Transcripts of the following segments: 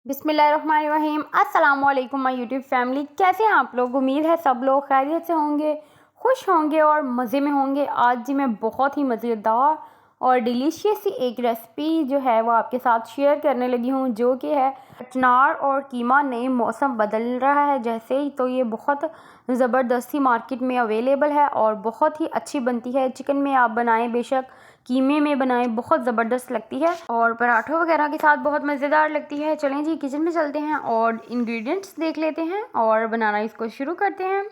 बिस्मिल्लाहिर्रहमानिर्रहीम। अस्सलाम वालेकुम माय यूट्यूब फैमिली। कैसे हैं आप लोग? उम्मीद है सब लोग खैरियत से होंगे, खुश होंगे और मज़े में होंगे। आज जी मैं बहुत ही मज़ेदार और डिलीशियस सी एक रेसिपी जो है वो आपके साथ शेयर करने लगी हूँ, जो कि है कचनार और कीमा। नए मौसम बदल रहा है जैसे ही, तो ये बहुत ज़बरदस्ती मार्केट में अवेलेबल है और बहुत ही अच्छी बनती है। चिकन में आप बनाएं, बेशक कीमे में बनाएं, बहुत ज़बरदस्त लगती है और पराठों वगैरह के साथ बहुत मज़ेदार लगती है। चलें जी किचन में चलते हैं और इंग्रेडिएंट्स देख लेते हैं और बनाना इसको शुरू करते हैं।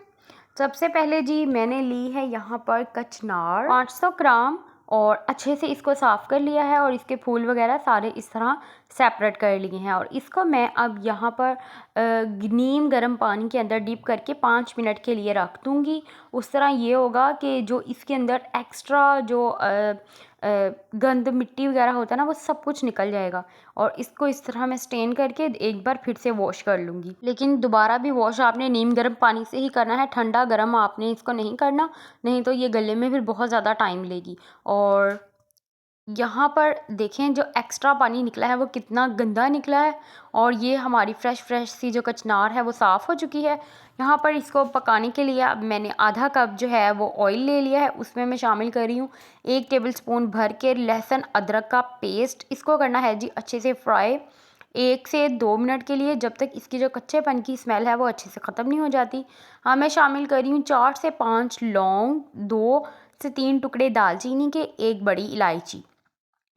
सबसे पहले जी मैंने ली है यहाँ पर कचनार 500 ग्राम और अच्छे से इसको साफ़ कर लिया है और इसके फूल वगैरह सारे इस तरह सेपरेट कर लिए हैं। और इसको मैं अब यहाँ पर नीम गर्म पानी के अंदर डीप करके 5 मिनट के लिए रख दूँगी। उस तरह ये होगा कि जो इसके अंदर एक्स्ट्रा जो गंद मिट्टी वगैरह होता है ना, वो सब कुछ निकल जाएगा। और इसको इस तरह मैं स्टेन करके एक बार फिर से वॉश कर लूँगी। लेकिन दोबारा भी वॉश आपने नीम गर्म पानी से ही करना है, ठंडा गर्म आपने इसको नहीं करना, नहीं तो ये गलने में फिर बहुत ज़्यादा टाइम लेगी। और यहाँ पर देखें जो एक्स्ट्रा पानी निकला है वो कितना गंदा निकला है और ये हमारी फ्रेश सी जो कचनार है वो साफ़ हो चुकी है। यहाँ पर इसको पकाने के लिए अब मैंने आधा कप जो है वो ऑयल ले लिया है, उसमें मैं शामिल कर रही हूँ 1 टेबलस्पून भर के लहसुन अदरक का पेस्ट। इसको करना है जी अच्छे से फ्राई 1 से 2 मिनट के लिए, जब तक इसकी जो कच्चेपन की स्मेल है वो अच्छे से ख़त्म नहीं हो जाती। हाँ, मैं शामिल कर रही हूँ 4 से 5 लौंग, 2 से 3 टुकड़े दालचीनी के, 1 बड़ी इलायची,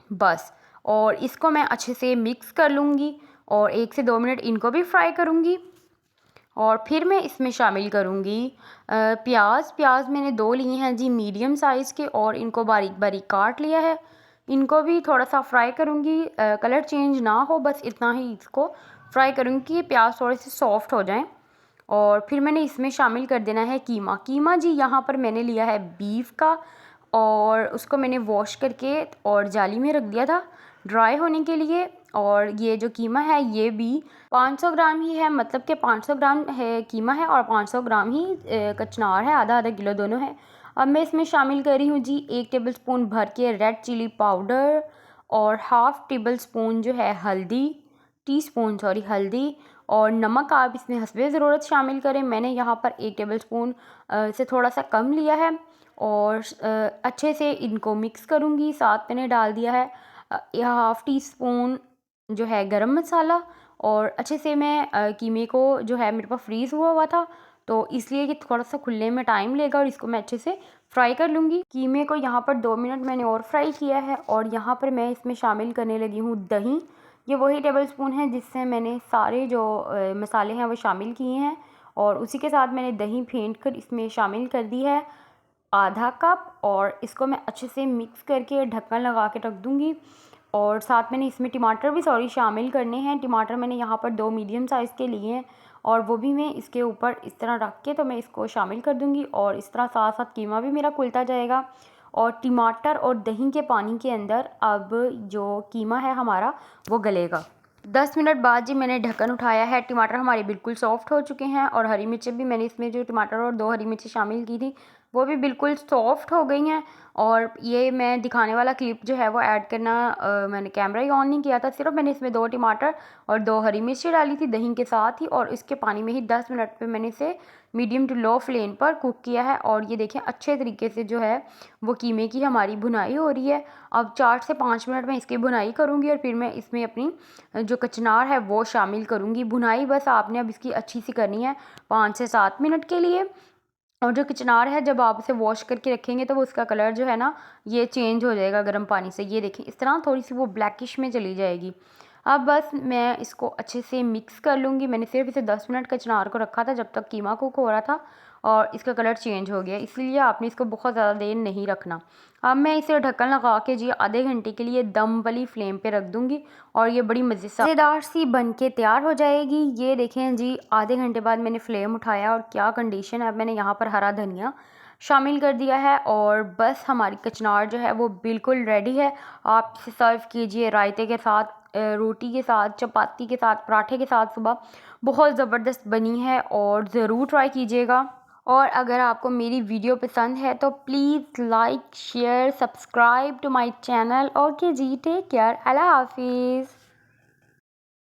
बस। और इसको मैं अच्छे से मिक्स कर लूँगी और 1 से 2 मिनट इनको भी फ्राई करूँगी। और फिर मैं इसमें शामिल करूँगी प्याज मैंने 2 लिए हैं जी मीडियम साइज़ के और इनको बारीक बारीक काट लिया है। इनको भी थोड़ा सा फ्राई करूँगी, कलर चेंज ना हो, बस इतना ही इसको फ्राई करूँगी कि प्याज थोड़े से सॉफ्ट हो जाएं। और फिर मैंने इसमें शामिल कर देना है कीमा जी यहाँ पर मैंने लिया है बीफ का और उसको मैंने वॉश करके और जाली में रख दिया था ड्राई होने के लिए। और ये जो कीमा है ये भी 500 ग्राम ही है, मतलब कि 500 ग्राम है कीमा है और 500 ग्राम ही कचनार है, आधा आधा किलो दोनों है। अब मैं इसमें शामिल कर रही हूँ जी 1 टेबलस्पून भर के रेड चिली पाउडर और हाफ़ टेबलस्पून जो है टीस्पून हल्दी। और नमक आप इसमें हस्बे ज़रूरत शामिल करें। मैंने यहाँ पर 1 टेबलस्पून से थोड़ा सा कम लिया है और अच्छे से इनको मिक्स करूँगी। साथ मैंने डाल दिया है हाफ़ टी स्पून जो है गरम मसाला। और अच्छे से मैं कीमे को जो है मेरे पास फ्रीज़ हुआ हुआ था, तो इसलिए कि थोड़ा सा खुलने में टाइम लेगा और इसको मैं अच्छे से फ्राई कर लूँगी। कीमे को यहाँ पर 2 मिनट मैंने और फ्राई किया है और यहाँ पर मैं इसमें शामिल करने लगी हूँ दही। ये वही टेबलस्पून है जिससे मैंने सारे जो मसाले हैं वो शामिल किए हैं और उसी के साथ मैंने दही फेंट कर इसमें शामिल कर दी है आधा कप। और इसको मैं अच्छे से मिक्स करके ढक्कन लगा के रख दूँगी। और साथ मैंने इसमें टमाटर भी शामिल करने हैं। टमाटर मैंने यहाँ पर 2 मीडियम साइज़ के लिए हैं और वो भी मैं इसके ऊपर इस तरह रख के तो मैं इसको शामिल कर दूँगी और इस तरह साथ साथ कीमा भी मेरा खुलता जाएगा और टमाटर और दही के पानी के अंदर अब जो कीमा है हमारा वो गलेगा। 10 मिनट बाद जी मैंने ढक्कन उठाया है, टमाटर हमारे बिल्कुल सॉफ्ट हो चुके हैं और हरी मिर्चें भी मैंने इसमें जो टमाटर और 2 हरी मिर्चें शामिल की थी वो भी बिल्कुल सॉफ्ट हो गई हैं। और ये मैं दिखाने वाला क्लिप जो है वो ऐड करना मैंने कैमरा ही ऑन नहीं किया था, सिर्फ मैंने इसमें 2 टमाटर और 2 हरी मिर्चें डाली थी दही के साथ ही और इसके पानी में ही 10 मिनट पे मैंने इसे मीडियम टू लो फ्लेम पर कुक किया है। और ये देखें अच्छे तरीके से जो है वो कीमे की हमारी भुनाई हो रही है। अब 4 से 5 मिनट में इसकी भुनाई करूँगी और फिर मैं इसमें अपनी जो कचनार है वो शामिल करूँगी। भुनाई बस आपने अब इसकी अच्छी सी करनी है 5 से 7 मिनट के लिए। और जो कचनार है जब आप उसे वॉश करके रखेंगे तो वो उसका कलर जो है ना ये चेंज हो जाएगा गर्म पानी से। ये देखें इस तरह थोड़ी सी वो ब्लैकिश में चली जाएगी। अब बस मैं इसको अच्छे से मिक्स कर लूँगी। मैंने सिर्फ इसे 10 मिनट कचनार को रखा था जब तक कीमा कुक हो रहा था और इसका कलर चेंज हो गया, इसलिए आपने इसको बहुत ज़्यादा देर नहीं रखना। अब मैं इसे ढक्कन लगा के जी आधे घंटे के लिए दम वाली फ्लेम पे रख दूँगी और ये बड़ी मज़ेदार सी बन के तैयार हो जाएगी। ये देखें जी आधे घंटे बाद मैंने फ्लेम उठाया और क्या कंडीशन है। अब मैंने यहाँ पर हरा धनिया शामिल कर दिया है और बस हमारी कचनार जो है वो बिल्कुल रेडी है। आप इसे सर्व कीजिए रायते के साथ, रोटी के साथ, चपाती के साथ, पराठे के साथ। सुबह बहुत ज़बरदस्त बनी है और ज़रूर ट्राई कीजिएगा। और अगर आपको मेरी वीडियो पसंद है तो please like share subscribe to my channel. Okay जी, टेक केयर, अल्लाह हाफिज़।